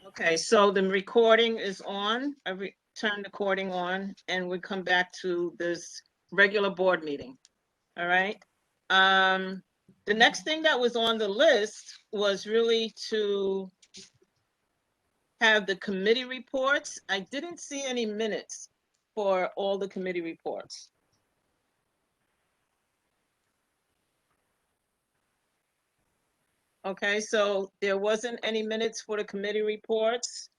Okay, so the recording is on. I turn the recording on and we come back to this regular board meeting. All right. The next thing that was on the list was really to have the committee reports. I didn't see any minutes for all the committee reports. Okay, so there wasn't any minutes for the committee reports.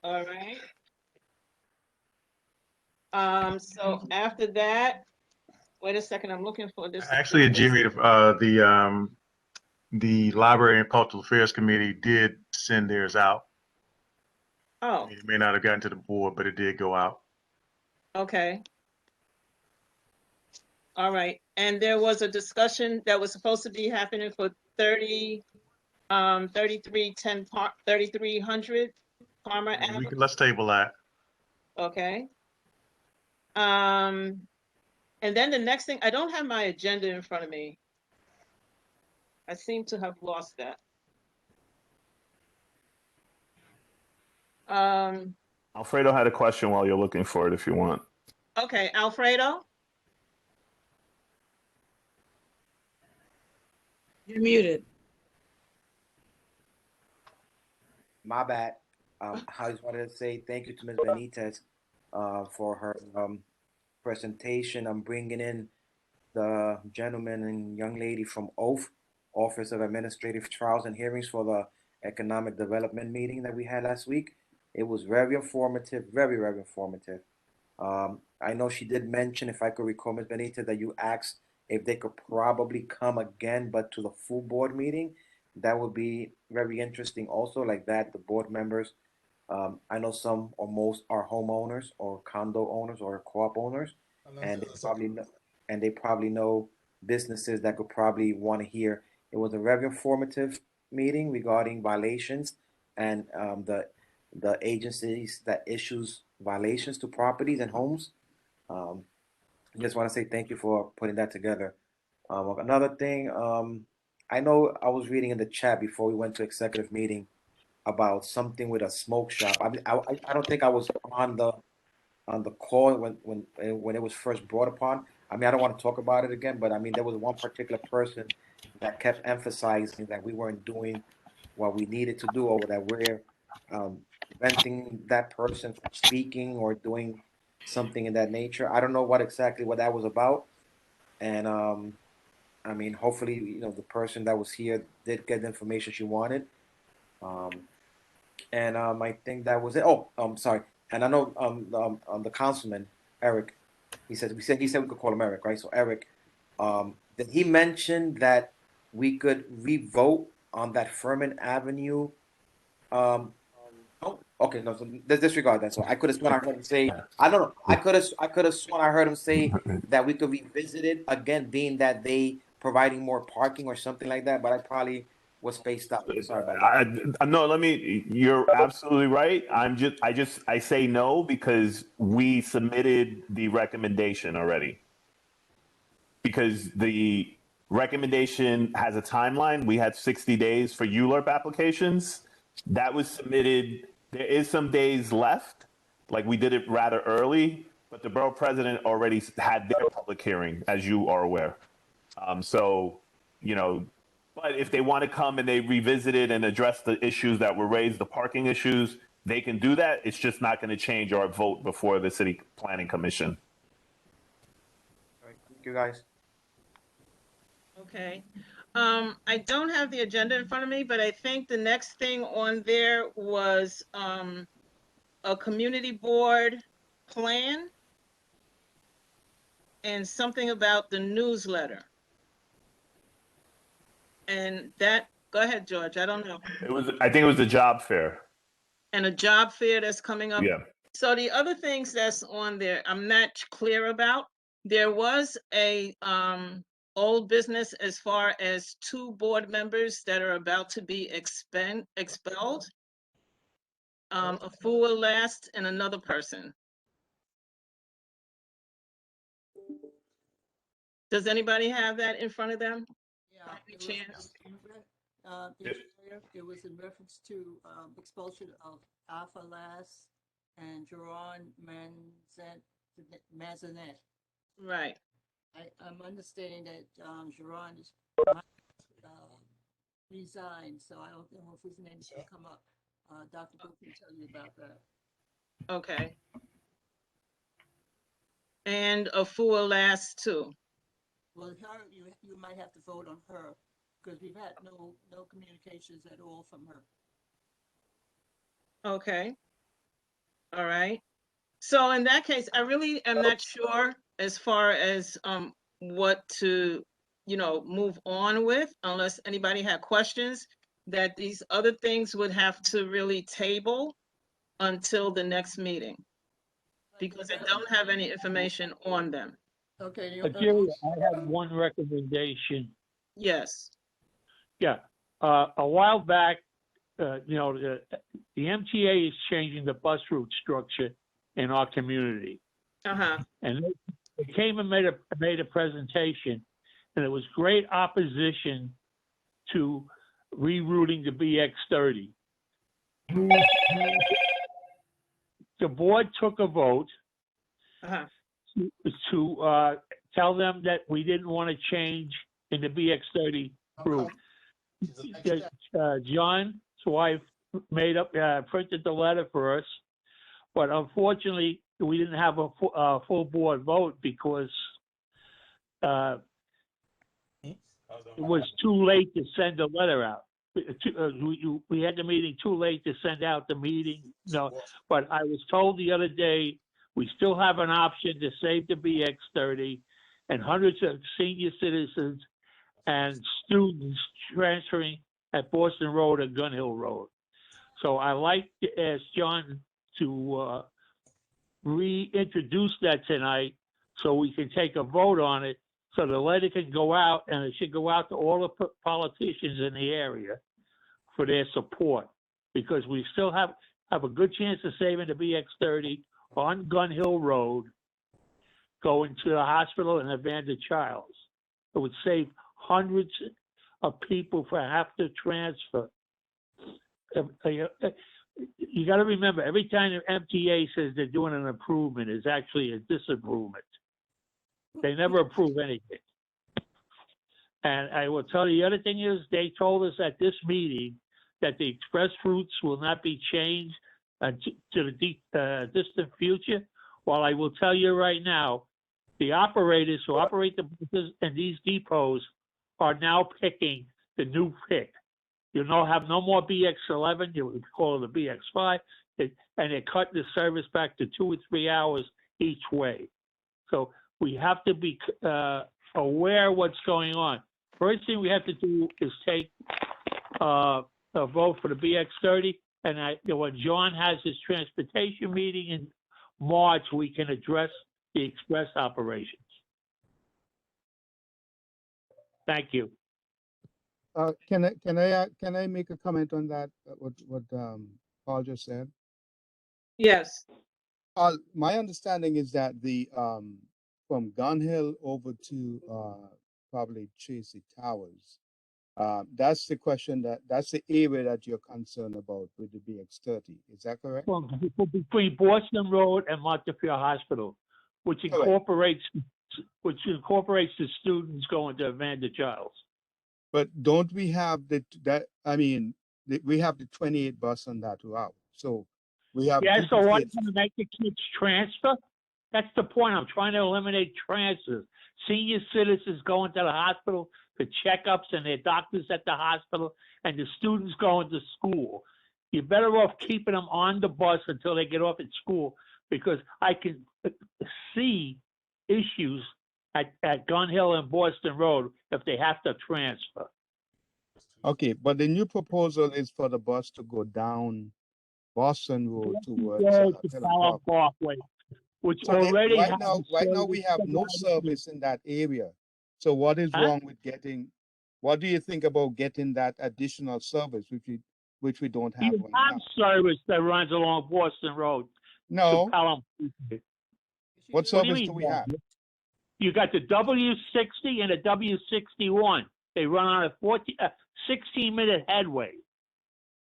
All right. So after that, wait a second, I'm looking for this. Actually, Jerry, the Library and Cultural Affairs Committee did send theirs out. Oh, It may not have gotten to the board, but it did go out. okay. All right. And there was a discussion that was supposed to be happening for 3300 Palmer Avenue. Let's table that. Okay. And then the next thing, I don't have my agenda in front of me. I seem to have lost that. Alfredo had a question while you're looking for it if you want. Okay, Alfredo? You're muted. My bad. I just wanted to say thank you to Ms. Benitez for her presentation. I'm bringing in the gentleman and young lady from OAF, Office of Administrative Trials and Hearings, for the economic development meeting that we had last week. It was very informative, very, very informative. I know she did mention, if I could recall, Ms. Benitez, that you asked if they could probably come again, but to the full board meeting. That would be very interesting also, like that, the board members. I know some or most are homeowners or condo owners or co-op owners, and they probably know businesses that could probably want to hear. It was a very informative meeting regarding violations and the agencies that issues violations to properties and homes. I just want to say thank you for putting that together. Another thing, I know I was reading in the chat before we went to executive meeting about something with a smoke shop. I mean, I don't think I was on the call when it was first brought upon. I mean, I don't want to talk about it again, but I mean, there was one particular person that kept emphasizing that we weren't doing what we needed to do, or that we're preventing that person from speaking or doing something in that nature. I don't know what that was about, and I mean, hopefully, the person that was here did get the information she wanted. Um, and I think that was it. Oh, sorry. And I know the councilman Eric, he said we could call him Eric, right? So Eric, did he mention that we could re-vote on that Furman Avenue? Oh, okay, no, so disregard that. So I could have sworn I heard him say, I don't know. I could have sworn I heard him say that we could revisit it again, being that they providing more parking or something like that. But I probably was spaced out. Sorry about that. No, you're absolutely right. I say no because we submitted the recommendation already. Because the recommendation has a timeline. We had 60 days for ULURP applications. That was submitted. There is some days left. Like, we did it rather early, but the borough president already had their public hearing, as you are aware. So, but if they want to come and they revisit it and address the issues that were raised, the parking issues, they can do that. It's just not going to change our vote before the city planning commission. All right, thank you guys. Okay. I don't have the agenda in front of me, but I think the next thing on there was a community board plan and something about the newsletter. And that, go ahead, George, I don't know. I think it was the job fair. And a job fair that's coming up. Yeah. So the other things that's on there, I'm not clear about. There was a old business as far as 2 board members that are about to be expelled. A fool last and another person. Does anybody have that in front of them? Yeah, Any chance? Engineer, it was in reference to expulsion of Alpha Lass and Jerron Mazanet. Right. I'm understanding that Jerron is resigned, so I don't know if his name is going to come up. Dr. Booth can tell you about that. Okay. And a full last too. Well, her, you might have to vote on her because we've had no communications at all from her. Okay. All right. So in that case, I really am not sure as far as what to, move on with, unless anybody had questions, that these other things would have to really table until the next meeting, because I don't have any information on them. Okay. Jerry, I have one recommendation. Yes. Yeah, a while back, the MTA is changing the bus route structure in our community. Uh-huh. And they came and made a presentation, and it was great opposition to rerouting the BX30. The board took a vote Uh-huh. to tell them that we didn't want to change in the BX30 route. John's wife printed the letter for us, but unfortunately, we didn't have a full board vote because it was too late to send a letter out. We had the meeting too late to send out the meeting. No, but I was told the other day, we still have an option to save the BX30, and hundreds of senior citizens and students transferring at Boston Road and Gun Hill Road. So I like to ask John to reintroduce that tonight so we can take a vote on it, so the letter can go out, and it should go out to all the politicians in the area for their support, because we still have a good chance of saving the BX30 on Gun Hill Road going to the hospital and Evander Childs. It would save hundreds of people for have to transfer. You got to remember, every time the MTA says they're doing an improvement, it's actually a disimprovement. They never approve anything. And I will tell you, the other thing is, they told us at this meeting that the express routes will not be changed to the distant future. Well, I will tell you right now, the operators who operate the buses and these depots are now picking the new pick. You'll have no more BX11, you call it the BX5, and they're cutting the service back to 2 or 3 hours each way. So we have to be aware of what's going on. First thing we have to do is take a vote for the BX30, and when John has his transportation meeting in March, we can address the express operations. Thank you. Can I make a comment on that? What Paul just said. Yes. My understanding is that the from Gun Hill over to probably Tracy Towers, that's the question that's the area that you're concerned about with the BX30. Is that correct? Well, between Boston Road and Montefiore Hospital, which incorporates the students going to Evander Childs. But don't we have we have the 28 bus on that route. So we have. Yeah, so what, to make the kids transfer? That's the point. I'm trying to eliminate transfers. Senior citizens going to the hospital for checkups and their doctors at the hospital, and the students going to school. You're better off keeping them on the bus until they get off at school, because I can see issues at Gun Hill and Boston Road if they have to transfer. Okay, but the new proposal is for the bus to go down Boston Road towards Pelham Parkway, which so already right now we have no service in that area. So what is wrong with getting? What do you think about getting that additional service, which we don't have right now? Service that runs along Boston Road. No. Pelham. What service do we have? You got the W60 and the W61. They run on a 16-minute headway.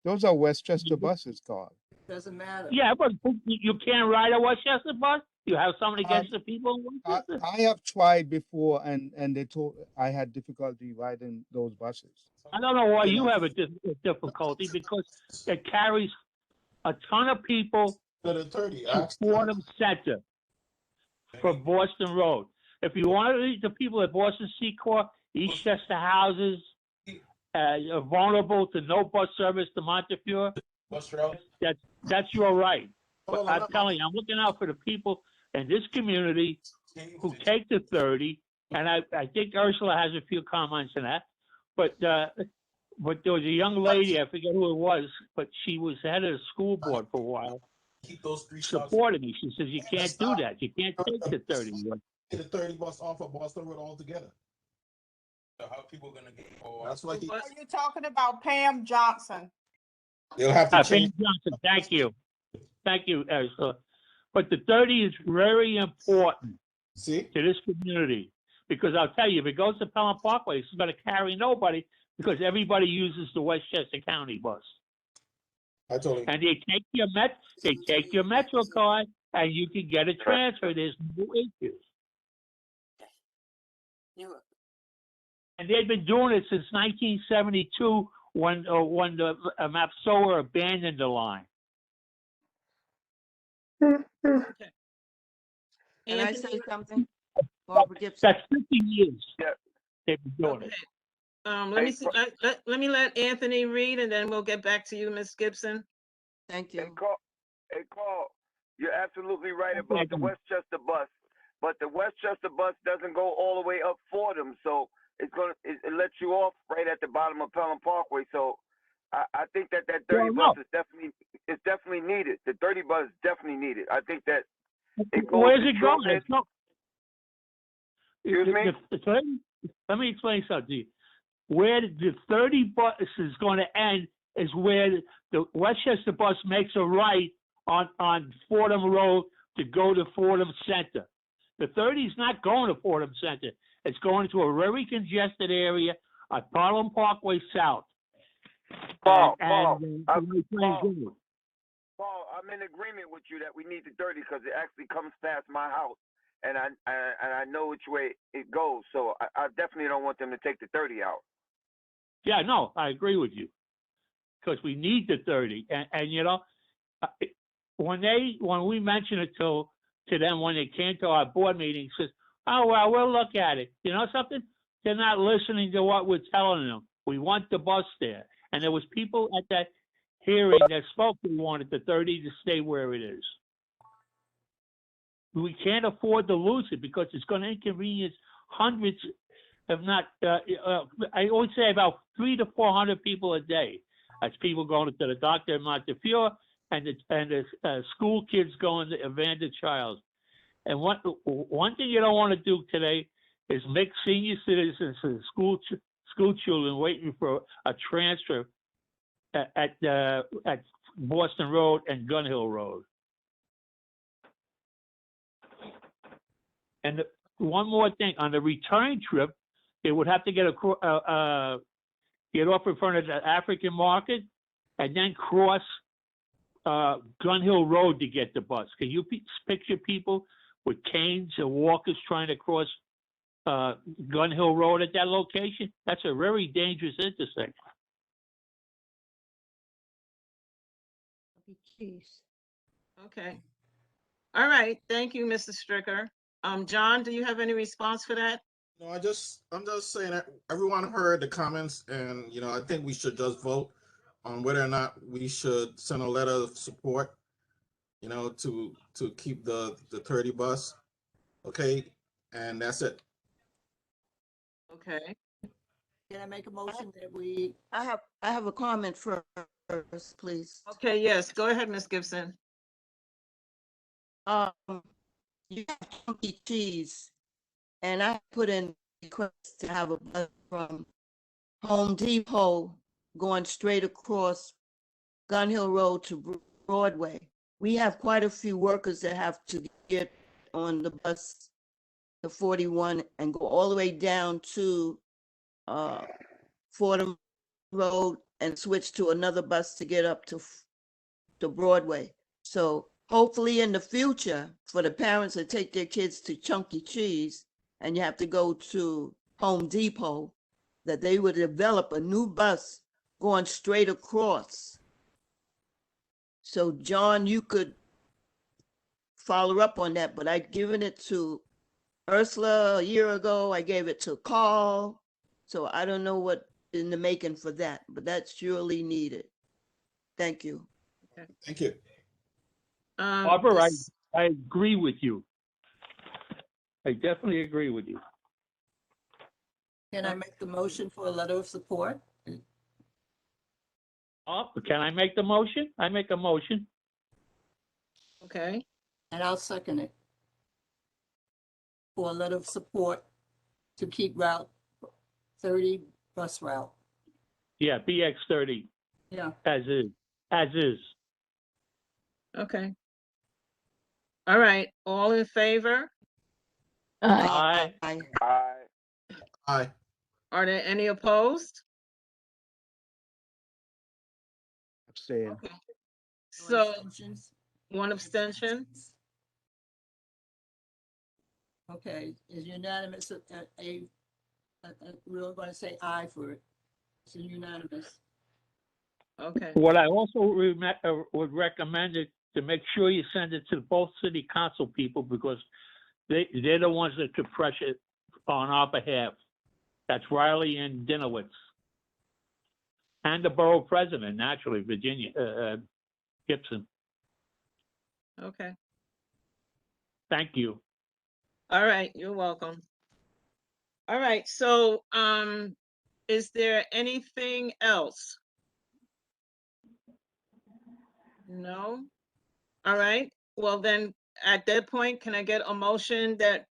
Those are Westchester buses, Carl. Doesn't matter. Yeah, but you can't ride a Westchester bus? You have something against the people in I Westchester? have tried before, and they told I had difficulty riding those buses. I don't know why You you know. have a difficulty, because it carries a ton of people To the 30. to Fordham Center for Boston Road. If you want to reach the people at Boston Secor, Eastchester houses, are vulnerable to no bus service to Montefiore, Bus route. that's your right. But Hold on, I'm telling you, I'm looking out for the people in this community who take the 30, and I think Ursula has a few comments on that. But there was a young lady, I forget who it was, but she was head of the school board for a while, Keep those 3 stops. supported me. She says, you can't do that. You can't take the 30. Get the 30 bus off of Boston Road altogether. So how people gonna get? Oh, that's why What? Are you talking about Pam Johnson? they'll have to Ben change. Johnson, thank you. Thank you, Ursula. But the 30 is very important See, to this community, because I'll tell you, if it goes to Pelham Parkway, it's going to carry nobody, because everybody uses the Westchester County bus. I told him. And they take your Metro card, and you can get a transfer. There's no issues. And they've been doing it since 1972, when the Mapsoa abandoned the line. Can I Anthony? say something? Barbara Gibson. That's 50 years. Yeah. They've been doing Okay. it. Let me see, let me let Anthony read, and then we'll get back to you, Ms. Gibson. Thank Hey, you. Carl, you're absolutely right about the Okay. Westchester bus, but the Westchester bus doesn't go all the way up Fordham, so it lets you off right at the bottom of Pelham Parkway. So I think that 30 Well, bus is definitely needed. The 30 bus is definitely needed. I think that it goes Where's to it going? Truman. It's not. Excuse me? Let me explain something to you. Where the 30 bus is going to end is where the Westchester bus makes a right on Fordham Road to go to Fordham Center. The 30 is not going to Fordham Center. It's going to a very congested area on Pelham Parkway South. Paul, Paul, I'm in agreement with you that we need the 30 because it actually comes past my house, and I know which way it goes. So I definitely don't want them to take the 30 out. Yeah, no, I agree with you, because we need the 30, and you know, when we mentioned it to them when they came to our board meeting, says, oh well, we'll look at it. You know something? They're not listening to what we're telling them. We want the bus there, and there was people at that hearing that spoke who wanted the 30 to stay where it is. We can't afford to lose it because it's going to inconvenience hundreds, if not, I always say about 300 to 400 people a day. That's people going to the doctor in Montefiore and the school kids going to Evander Childs. And one thing you don't want to do today is make senior citizens and school children waiting for a transfer at Boston Road and Gun Hill Road. And one more thing, on the return trip, they would have to get off in front of the African Market and then cross Gun Hill Road to get the bus. Can you picture people with canes and walkers trying to cross Gun Hill Road at that location? That's a very dangerous intersection. Jeez. Okay. All right, thank you, Mr. Stricker. John, do you have any response for that? No, I'm just saying that everyone heard the comments, and I think we should just vote on whether or not we should send a letter of support, to keep the 30 bus. Okay, and that's it. Okay. Can I make a motion that we, I have a comment first, please. Okay, yes, go ahead, Ms. Gibson. You have chunky cheese, and I put in a request to have a bus from Home Depot going straight across Gun Hill Road to Broadway. We have quite a few workers that have to get on the bus, the 41, and go all the way down to Fordham road and switch to another bus to get up to Broadway. So hopefully in the future, for the parents that take their kids to Chunky Cheese and you have to go to Home Depot, that they would develop a new bus going straight across. So John, you could follow up on that, but I'd given it to Ursula a year ago. I gave it to Carl. So I don't know what in the making for that, but that's surely needed. Thank you. Thank you. Barbara, I agree with you. I definitely agree with you. Can I make the motion for a letter of support? Oh, can I make the motion? I make a motion. Okay, And I'll second it. For a letter of support to keep Route 30 bus route. Yeah, BX30 Yeah. as is. As is. okay. All right, all in favor? Aye. Aye. Are there any opposed? Abstain. Okay. No So, abstentions? one abstention? Okay, is unanimous, we're going to say aye for it. It's unanimous. Okay, What I also would recommend is to make sure you send it to both city council people because they're the ones that could pressure on our behalf. That's Riley and Dinowitz. And the borough president, naturally, Virginia, Gibson. okay. Thank you. All right, you're welcome. All right, so, is there anything else? No? All right, well then, at that point, can I get a motion that,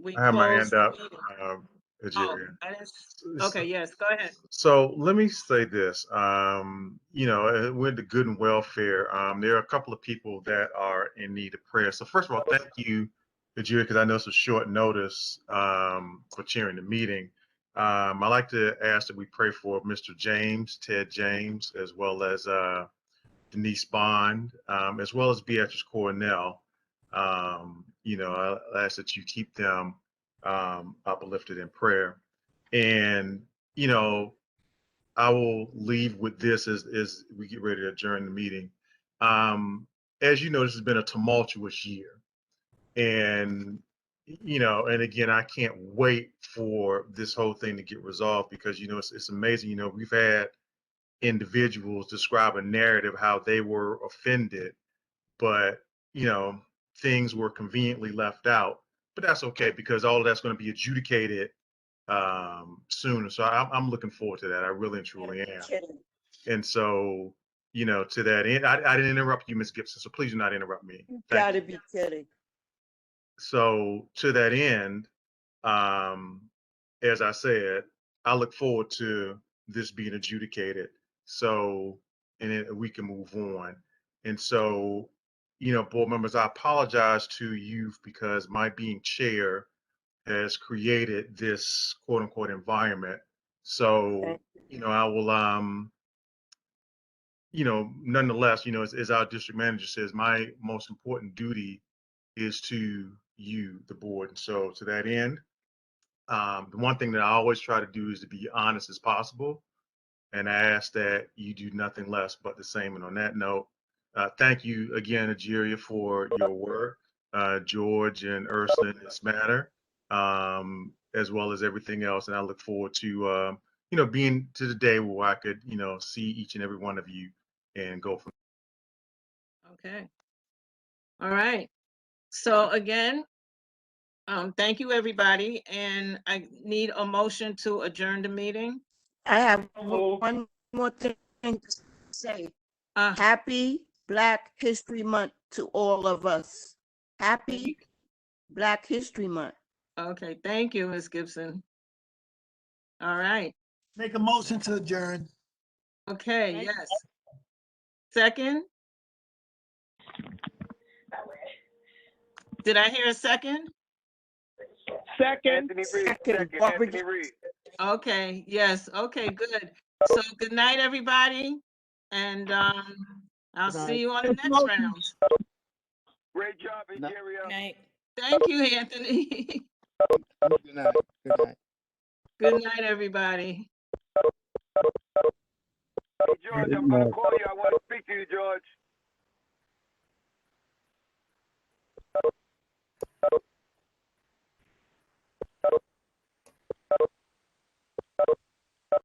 we I have my close hand the up, meeting? uh, Oh, Ajiria. I didn't, okay, yes, go ahead. So let me say this, with the good and welfare, there are a couple of people that are in need of prayer. So first of all, thank you, Ajira, because I know it's a short notice for chairing the meeting. I'd like to ask that we pray for Mr. Ted James, as well as Denise Bond, as well as Beatrice Cornell. I ask that you keep them uplifted in prayer. And I will leave with this as we get ready to adjourn the meeting. As you know, this has been a tumultuous year. And, and again, I can't wait for this whole thing to get resolved because, it's amazing. We've had individuals describe a narrative how they were offended, but, things were conveniently left out. But that's okay because all of that's going to be adjudicated soon. So I'm looking forward to that. I really and truly am. And so, to that end, I didn't interrupt you, Ms. Gibson, so please do not interrupt me. You Thank gotta you. be kidding. So to that end, as I said, I look forward to this being adjudicated. So, and then we can move on. And so, board members, I apologize to you because my being chair has created this quote unquote environment. So, I will, nonetheless, as our district manager says, my most important duty is to you, the board. And so to that end, the one thing that I always try to do is to be honest as possible. And I ask that you do nothing less but the same. And on that note, thank you again, Ajiria, for your work, George and Ursula in this matter, as well as everything else. And I look forward to, being to the day where I could, see each and every one of you and go from. Okay. All right. So again, thank you, everybody. And I need a motion to adjourn the meeting. I have one more thing to say. Happy Black History Month to all of us. Happy Black History Month. Okay, thank you, Ms. Gibson. All right. Make a motion to adjourn. Okay, yes. Second? Did I hear a second? Anthony Reed. Second, Anthony Reed. Okay, yes. Okay, good. So good night, everybody. And I'll Good night. see you on the next round. Great job, Interior. Thank you, Anthony. Good night. Good night. Good night, everybody. Hey, George, I'm going to call you. I want to speak to you, George.